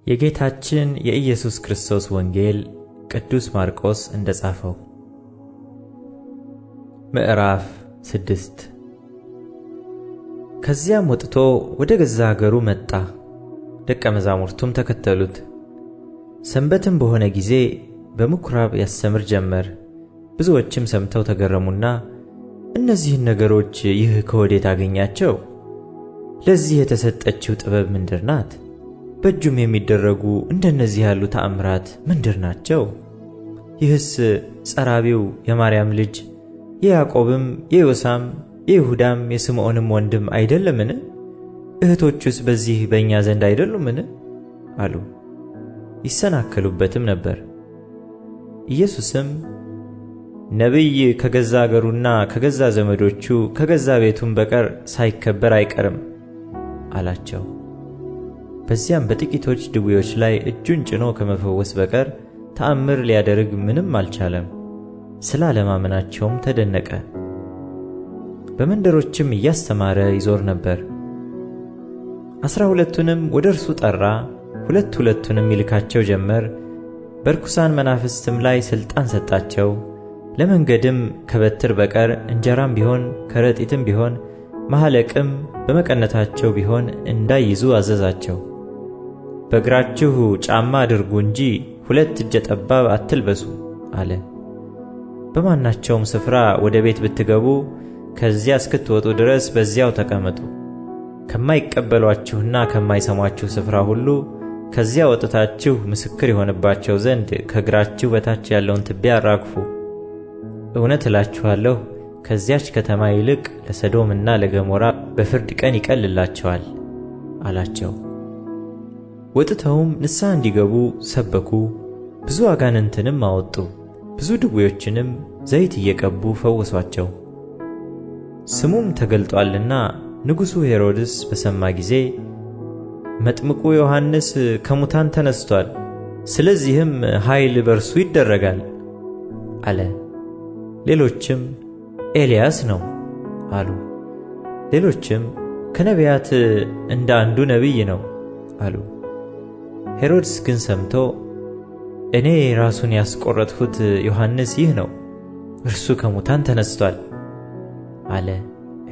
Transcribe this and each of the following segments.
የጌታችን የኢየሱስ ክርስቶስ ወንጌል ቅዱስ ማርቆስ እንደጻፈው። ምዕራፍ 6 ከዚያም ወጥቶ ወደ ገዛ አገሩ መጣ፣ ደቀ መዛሙርቱም ተከተሉት። ሰንበትም በሆነ ጊዜ በምኵራብ ያስተምር ጀመር። ብዙዎችም ሰምተው ተገረሙና እነዚህን ነገሮች ይህ ከወዴት አገኛቸው? ለዚህ የተሰጠችው ጥበብ ምንድር ናት? በእጁም የሚደረጉ እንደነዚህ ያሉ ተአምራት ምንድር ናቸው? ይህስ ጸራቢው የማርያም ልጅ የያዕቆብም የዮሳም የይሁዳም የስምዖንም ወንድም አይደለምን? እህቶቹስ በዚህ በእኛ ዘንድ አይደሉምን? አሉ። ይሰናከሉበትም ነበር። ኢየሱስም ነቢይ ከገዛ አገሩና ከገዛ ዘመዶቹ ከገዛ ቤቱም በቀር ሳይከበር አይቀርም አላቸው። በዚያም በጥቂቶች ድውዮች ላይ እጁን ጭኖ ከመፈወስ በቀር ተአምር ሊያደርግ ምንም አልቻለም። ስለ አለማመናቸውም ተደነቀ። በመንደሮችም እያስተማረ ይዞር ነበር። 12ቱንም ወደ እርሱ ጠራ፣ ሁለት ሁለቱንም ይልካቸው ጀመር። በርኩሳን መናፍስትም ላይ ሥልጣን ሰጣቸው። ለመንገድም ከበትር በቀር እንጀራም ቢሆን ከረጢትም ቢሆን ማኅለቅም በመቀነታቸው ቢሆን እንዳይይዙ አዘዛቸው። በእግራችሁ ጫማ አድርጉ እንጂ 2 እጀ ጠባብ አትልበሱ አለ። በማናቸውም ስፍራ ወደ ቤት ብትገቡ ከዚያ እስክትወጡ ድረስ በዚያው ተቀመጡ። ከማይቀበሏችሁና ከማይሰሟችሁ ስፍራ ሁሉ ከዚያ ወጥታችሁ ምስክር ይሆንባቸው ዘንድ ከእግራችሁ በታች ያለውን ትቢያ አራግፉ። እውነት እላችኋለሁ ከዚያች ከተማ ይልቅ ለሰዶምና ለገሞራ በፍርድ ቀን ይቀልላቸዋል አላቸው። ወጥተውም ንስሐ እንዲገቡ ሰበኩ። ብዙ አጋንንትንም አወጡ። ብዙ ድውዮችንም ዘይት እየቀቡ ፈወሷቸው። ስሙም ተገልጧልና ንጉሡ ሄሮድስ በሰማ ጊዜ መጥምቁ ዮሐንስ ከሙታን ተነስቷል፣ ስለዚህም ኃይል በርሱ ይደረጋል አለ። ሌሎችም ኤልያስ ነው አሉ። ሌሎችም ከነቢያት እንደ አንዱ ነቢይ ነው አሉ። ሄሮድስ ግን ሰምቶ እኔ ራሱን ያስቆረጥሁት ዮሐንስ ይህ ነው፣ እርሱ ከሙታን ተነስቷል አለ።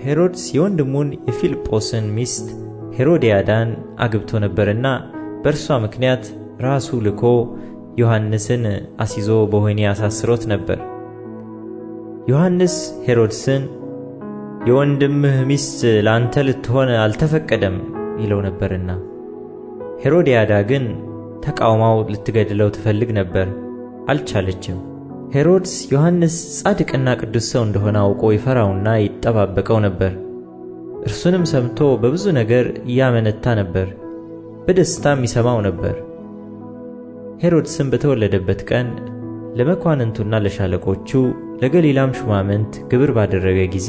ሄሮድስ የወንድሙን የፊልጶስን ሚስት ሄሮድያዳን አግብቶ ነበርና በእርሷ ምክንያት ራሱ ልኮ ዮሐንስን አስይዞ በወህኒ አሳስሮት ነበር። ዮሐንስ ሄሮድስን የወንድምህ ሚስት ለአንተ ልትሆን አልተፈቀደም ይለው ነበርና፣ ሄሮድያዳ ግን ተቃውማው ልትገድለው ትፈልግ ነበር፣ አልቻለችም። ሄሮድስ ዮሐንስ ጻድቅና ቅዱስ ሰው እንደሆነ አውቆ ይፈራውና ይጠባበቀው ነበር። እርሱንም ሰምቶ በብዙ ነገር ያመነታ ነበር፣ በደስታም ይሰማው ነበር። ሄሮድስም በተወለደበት ቀን ለመኳንንቱና ለሻለቆቹ ለገሊላም ሹማምንት ግብር ባደረገ ጊዜ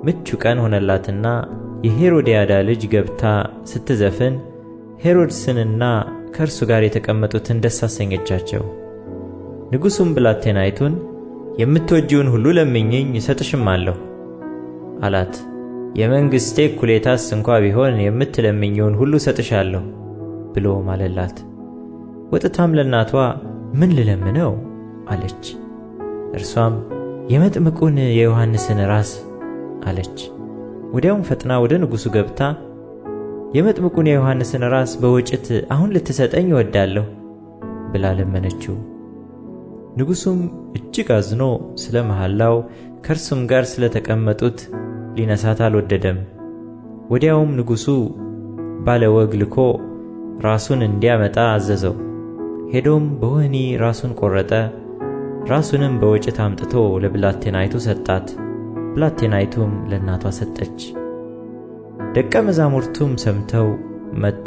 ምቹ ቀን ሆነላትና የሄሮድያዳ ልጅ ገብታ ስትዘፍን ሄሮድስንና ከእርሱ ጋር የተቀመጡትን ደስ አሰኘቻቸው። ንጉሡም ብላቴናይቱን የምትወጂውን ሁሉ ለምኝኝ እሰጥሽማለሁ አላት። የመንግሥቴ እኩሌታስ እንኳ ቢሆን የምትለምኚውን ሁሉ እሰጥሻለሁ ብሎ ማለላት። ወጥታም ለእናቷ ምን ልለምነው አለች። እርሷም የመጥምቁን የዮሐንስን ራስ አለች። ወዲያውም ፈጥና ወደ ንጉሡ ገብታ የመጥምቁን የዮሐንስን ራስ በወጭት አሁን ልትሰጠኝ እወዳለሁ ብላ ለመነችው። ንጉሡም እጅግ አዝኖ ስለ መሐላው ከእርሱም ጋር ስለ ተቀመጡት ሊነሳት አልወደደም። ወዲያውም ንጉሡ ባለ ወግ ልኮ ራሱን እንዲያመጣ አዘዘው። ሄዶም በወህኒ ራሱን ቆረጠ። ራሱንም በወጭት አምጥቶ ለብላቴናይቱ ሰጣት። ብላቴናይቱም ለእናቷ ሰጠች። ደቀ መዛሙርቱም ሰምተው መጡ፣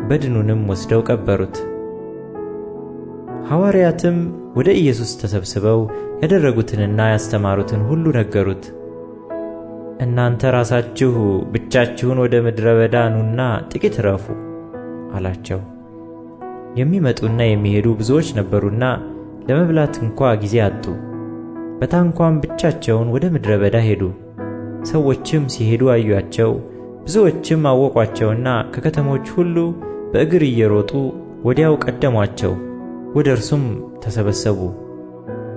በድኑንም ወስደው ቀበሩት። ሐዋርያትም ወደ ኢየሱስ ተሰብስበው ያደረጉትንና ያስተማሩትን ሁሉ ነገሩት። እናንተ ራሳችሁ ብቻችሁን ወደ ምድረ በዳ ኑና ጥቂት ረፉ አላቸው። የሚመጡና የሚሄዱ ብዙዎች ነበሩና ለመብላት እንኳ ጊዜ አጡ። በታንኳም ብቻቸውን ወደ ምድረ በዳ ሄዱ። ሰዎችም ሲሄዱ አዩአቸው፣ ብዙዎችም አወቋቸውና ከከተሞች ሁሉ በእግር እየሮጡ ወዲያው ቀደሟቸው፣ ወደ እርሱም ተሰበሰቡ።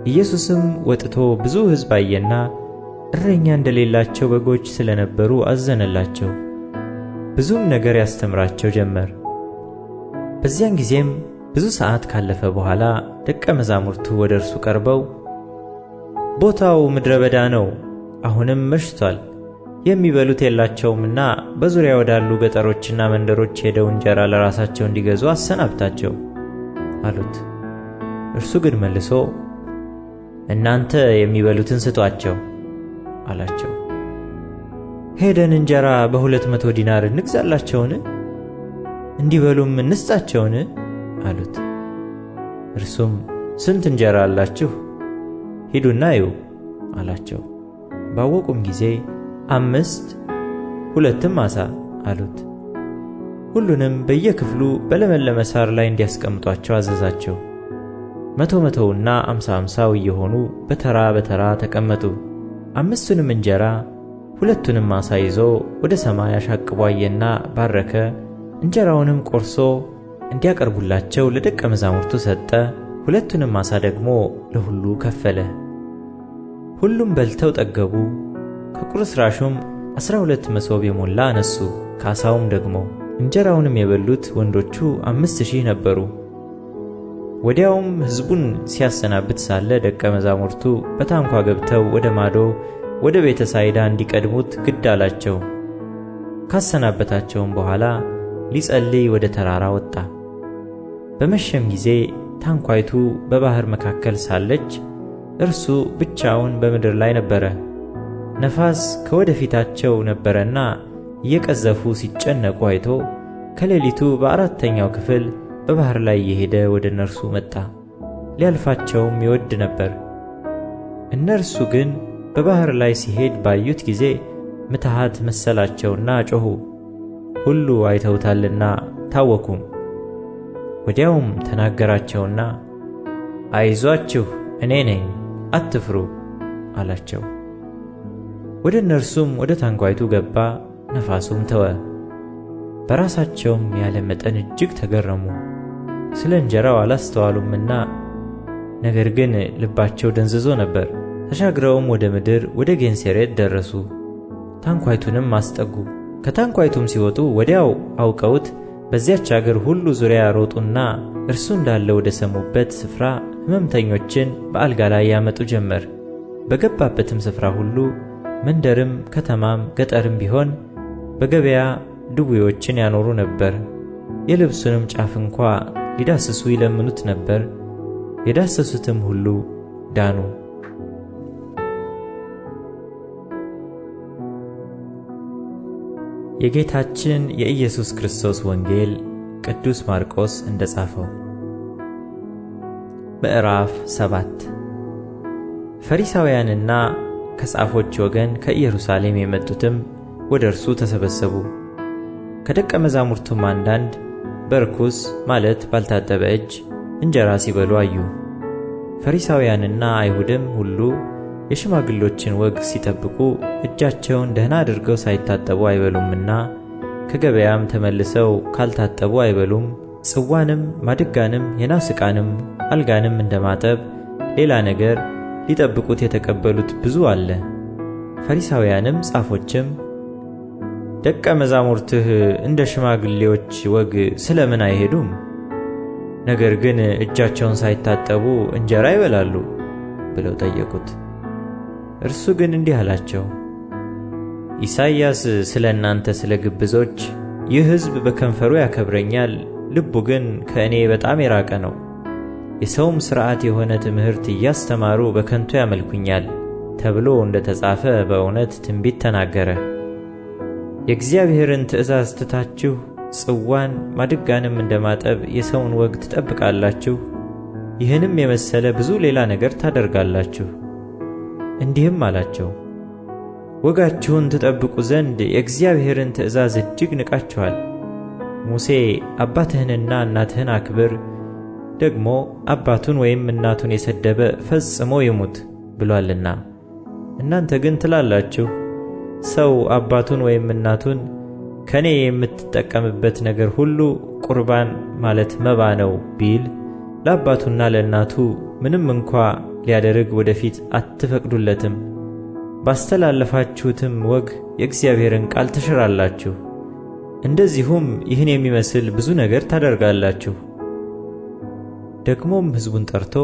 ኢየሱስም ወጥቶ ብዙ ሕዝብ አየና እረኛ እንደሌላቸው በጎች ስለነበሩ አዘነላቸው። ብዙም ነገር ያስተምራቸው ጀመር። በዚያን ጊዜም ብዙ ሰዓት ካለፈ በኋላ ደቀ መዛሙርቱ ወደ እርሱ ቀርበው ቦታው ምድረ በዳ ነው፣ አሁንም መሽቷል፣ የሚበሉት የላቸውምና በዙሪያ ወዳሉ ገጠሮችና መንደሮች ሄደው እንጀራ ለራሳቸው እንዲገዙ አሰናብታቸው አሉት። እርሱ ግን መልሶ እናንተ የሚበሉትን ስጧቸው አላቸው። ሄደን እንጀራ በ200 ዲናር እንግዛላቸውን? እንዲበሉም እንስጣቸውን? አሉት። እርሱም ስንት እንጀራ አላችሁ? ሂዱና እዩ አላቸው። ባወቁም ጊዜ 5 2ም ዓሣ አሉት። ሁሉንም በየክፍሉ በለመለመ ሳር ላይ እንዲያስቀምጧቸው አዘዛቸው። 100 እና 50 እየሆኑ በተራ በተራ ተቀመጡ። 5ቱንም እንጀራ 2ቱንም ዓሣ ይዞ ወደ ሰማይ አሻቅቦ አየና ባረከ። እንጀራውንም ቆርሶ እንዲያቀርቡላቸው ለደቀ መዛሙርቱ ሰጠ። 2ቱንም ዓሣ ደግሞ ለሁሉ ከፈለ። ሁሉም በልተው ጠገቡ። ከቁርስራሹም 12 መሶብ የሞላ አነሱ። ከዓሣውም ደግሞ እንጀራውንም የበሉት ወንዶቹ 5000 ነበሩ። ወዲያውም ሕዝቡን ሲያሰናብት ሳለ ደቀ መዛሙርቱ በታንኳ ገብተው ወደ ማዶ ወደ ቤተ ሳይዳ እንዲቀድሙት ግድ አላቸው። ካሰናበታቸውም በኋላ ሊጸልይ ወደ ተራራ ወጣ። በመሸም ጊዜ ታንኳይቱ በባህር መካከል ሳለች እርሱ ብቻውን በምድር ላይ ነበረ። ነፋስ ከወደፊታቸው ነበረና እየቀዘፉ ሲጨነቁ አይቶ ከሌሊቱ በ4ኛው ክፍል በባህር ላይ እየሄደ ወደ እነርሱ መጣ። ሊያልፋቸውም ይወድ ነበር። እነርሱ ግን በባህር ላይ ሲሄድ ባዩት ጊዜ ምትሃት መሰላቸውና ጮኹ፣ ሁሉ አይተውታልና ታወኩም። ወዲያውም ተናገራቸውና አይዟችሁ፣ እኔ ነኝ፣ አትፍሩ አላቸው። ወደ እነርሱም ወደ ታንኳይቱ ገባ፣ ነፋሱም ተወ። በራሳቸውም ያለ መጠን እጅግ ተገረሙ። ስለ እንጀራው አላስተዋሉምና፣ ነገር ግን ልባቸው ደንዝዞ ነበር። ተሻግረውም ወደ ምድር ወደ ጌንሴሬት ደረሱ። ታንኳይቱንም አስጠጉ። ከታንኳይቱም ሲወጡ ወዲያው አውቀውት በዚያች አገር ሁሉ ዙሪያ ሮጡና እርሱ እንዳለ ወደ ሰሙበት ስፍራ ሕመምተኞችን በአልጋ ላይ ያመጡ ጀመር። በገባበትም ስፍራ ሁሉ መንደርም ከተማም ገጠርም ቢሆን በገበያ ድውዮችን ያኖሩ ነበር። የልብሱንም ጫፍ እንኳ ሊዳስሱ ይለምኑት ነበር። የዳሰሱትም ሁሉ ዳኑ። የጌታችን የኢየሱስ ክርስቶስ ወንጌል ቅዱስ ማርቆስ እንደጻፈው። ምዕራፍ 7 ፈሪሳውያንና ከጻፎች ወገን ከኢየሩሳሌም የመጡትም ወደ እርሱ ተሰበሰቡ። ከደቀ መዛሙርቱም አንዳንድ በርኩስ ማለት ባልታጠበ እጅ እንጀራ ሲበሉ አዩ። ፈሪሳውያንና አይሁድም ሁሉ የሽማግሎችን ወግ ሲጠብቁ እጃቸውን ደህና አድርገው ሳይታጠቡ አይበሉምና ከገበያም ተመልሰው ካልታጠቡ አይበሉም። ጽዋንም ማድጋንም የናስ ዕቃንም አልጋንም እንደማጠብ ሌላ ነገር ሊጠብቁት የተቀበሉት ብዙ አለ። ፈሪሳውያንም ጻፎችም ደቀ መዛሙርትህ እንደ ሽማግሌዎች ወግ ስለምን አይሄዱም? ነገር ግን እጃቸውን ሳይታጠቡ እንጀራ ይበላሉ ብለው ጠየቁት። እርሱ ግን እንዲህ አላቸው፣ ኢሳይያስ ስለ እናንተ ስለ ግብዞች ይህ ሕዝብ በከንፈሩ ያከብረኛል፣ ልቡ ግን ከእኔ በጣም የራቀ ነው። የሰውም ሥርዓት የሆነ ትምህርት እያስተማሩ በከንቱ ያመልኩኛል ተብሎ እንደተጻፈ በእውነት ትንቢት ተናገረ። የእግዚአብሔርን ትእዛዝ ትታችሁ ጽዋን ማድጋንም እንደማጠብ የሰውን ወግ ትጠብቃላችሁ። ይህንም የመሰለ ብዙ ሌላ ነገር ታደርጋላችሁ። እንዲህም አላቸው፣ ወጋችሁን ትጠብቁ ዘንድ የእግዚአብሔርን ትእዛዝ እጅግ ንቃችኋል። ሙሴ አባትህንና እናትህን አክብር፣ ደግሞ አባቱን ወይም እናቱን የሰደበ ፈጽሞ ይሙት ብሏልና። እናንተ ግን ትላላችሁ ሰው አባቱን ወይም እናቱን ከኔ የምትጠቀምበት ነገር ሁሉ ቁርባን ማለት መባ ነው ቢል ለአባቱና ለእናቱ ምንም እንኳ ሊያደርግ ወደፊት አትፈቅዱለትም። ባስተላለፋችሁትም ወግ የእግዚአብሔርን ቃል ትሽራላችሁ። እንደዚሁም ይህን የሚመስል ብዙ ነገር ታደርጋላችሁ። ደግሞም ሕዝቡን ጠርቶ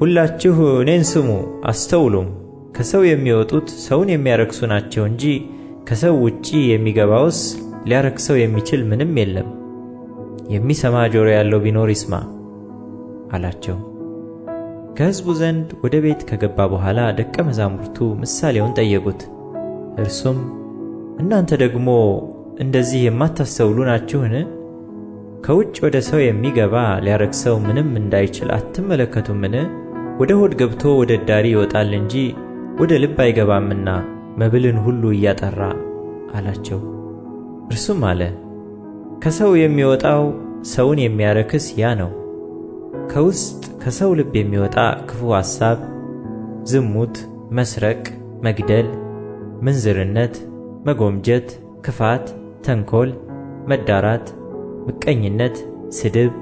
ሁላችሁ እኔን ስሙ አስተውሉም። ከሰው የሚወጡት ሰውን የሚያረክሱ ናቸው እንጂ ከሰው ውጪ የሚገባውስ ሊያረክሰው የሚችል ምንም የለም። የሚሰማ ጆሮ ያለው ቢኖር ይስማ አላቸው። ከሕዝቡ ዘንድ ወደ ቤት ከገባ በኋላ ደቀ መዛሙርቱ ምሳሌውን ጠየቁት። እርሱም እናንተ ደግሞ እንደዚህ የማታስተውሉ ናችሁን? ከውጭ ወደ ሰው የሚገባ ሊያረክሰው ምንም እንዳይችል አትመለከቱምን? ወደ ሆድ ገብቶ ወደ እዳሪ ይወጣል እንጂ ወደ ልብ አይገባምና መብልን ሁሉ እያጠራ አላቸው። እርሱም አለ ከሰው የሚወጣው ሰውን የሚያረክስ ያ ነው። ከውስጥ ከሰው ልብ የሚወጣ ክፉ ሐሳብ፣ ዝሙት፣ መስረቅ፣ መግደል፣ ምንዝርነት፣ መጎምጀት፣ ክፋት፣ ተንኮል፣ መዳራት፣ ምቀኝነት፣ ስድብ፣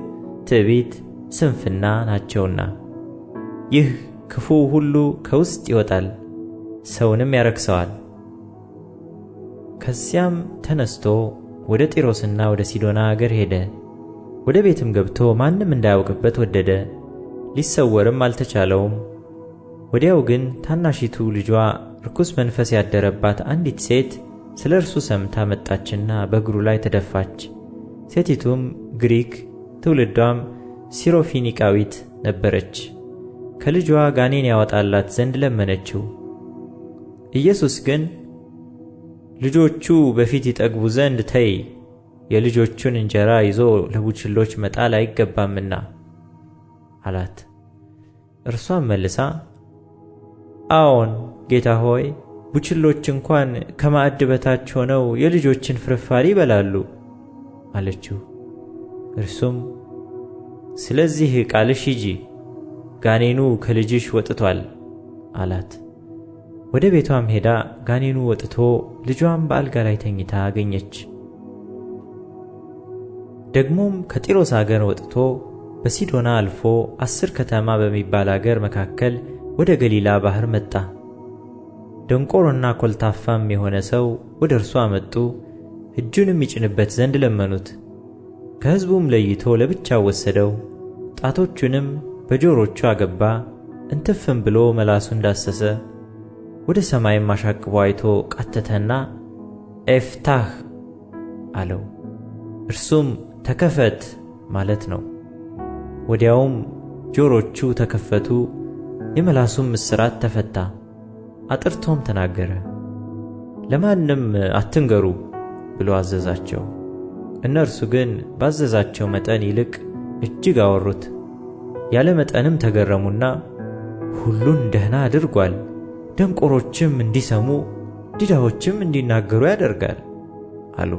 ትዕቢት፣ ስንፍና ናቸውና ይህ ክፉ ሁሉ ከውስጥ ይወጣል፣ ሰውንም ያረክሰዋል። ከዚያም ተነስቶ ወደ ጢሮስና ወደ ሲዶና አገር ሄደ። ወደ ቤትም ገብቶ ማንም እንዳያውቅበት ወደደ፣ ሊሰወርም አልተቻለውም። ወዲያው ግን ታናሺቱ ልጇ ርኩስ መንፈስ ያደረባት አንዲት ሴት ስለ እርሱ ሰምታ መጣችና በእግሩ ላይ ተደፋች። ሴቲቱም ግሪክ ትውልዷም ሲሮፊኒቃዊት ነበረች። ከልጇ ጋኔን ያወጣላት ዘንድ ለመነችው። ኢየሱስ ግን ልጆቹ በፊት ይጠግቡ ዘንድ ተይ፣ የልጆቹን እንጀራ ይዞ ለቡችሎች መጣል አይገባምና አላት። እርሷም መልሳ አዎን ጌታ ሆይ፣ ቡችሎች እንኳን ከማዕድ በታች ሆነው የልጆችን ፍርፋሪ ይበላሉ አለችው። እርሱም ስለዚህ ቃልሽ ሂጂ፣ ጋኔኑ ከልጅሽ ወጥቷል አላት። ወደ ቤቷም ሄዳ ጋኔኑ ወጥቶ ልጇም በአልጋ ላይ ተኝታ አገኘች። ደግሞም ከጢሮስ አገር ወጥቶ በሲዶና አልፎ 10 ከተማ በሚባል አገር መካከል ወደ ገሊላ ባህር መጣ። ደንቆሮና ኮልታፋም የሆነ ሰው ወደ እርሱ አመጡ፣ እጁንም ይጭንበት ዘንድ ለመኑት። ከሕዝቡም ለይቶ ለብቻው ወሰደው፣ ጣቶቹንም በጆሮቹ አገባ፣ እንትፍም ብሎ መላሱን ዳሰሰ። ወደ ሰማይም አሻቅቦ አይቶ ቃተተና ኤፍታህ አለው። እርሱም ተከፈት ማለት ነው። ወዲያውም ጆሮቹ ተከፈቱ፣ የመላሱም እስራት ተፈታ። አጥርቶም ተናገረ። ለማንም አትንገሩ ብሎ አዘዛቸው። እነርሱ ግን ባዘዛቸው መጠን ይልቅ እጅግ አወሩት። ያለ መጠንም ተገረሙና ሁሉን ደህና አድርጓል፣ ደንቆሮችም እንዲሰሙ ዲዳዎችም እንዲናገሩ ያደርጋል አሉ።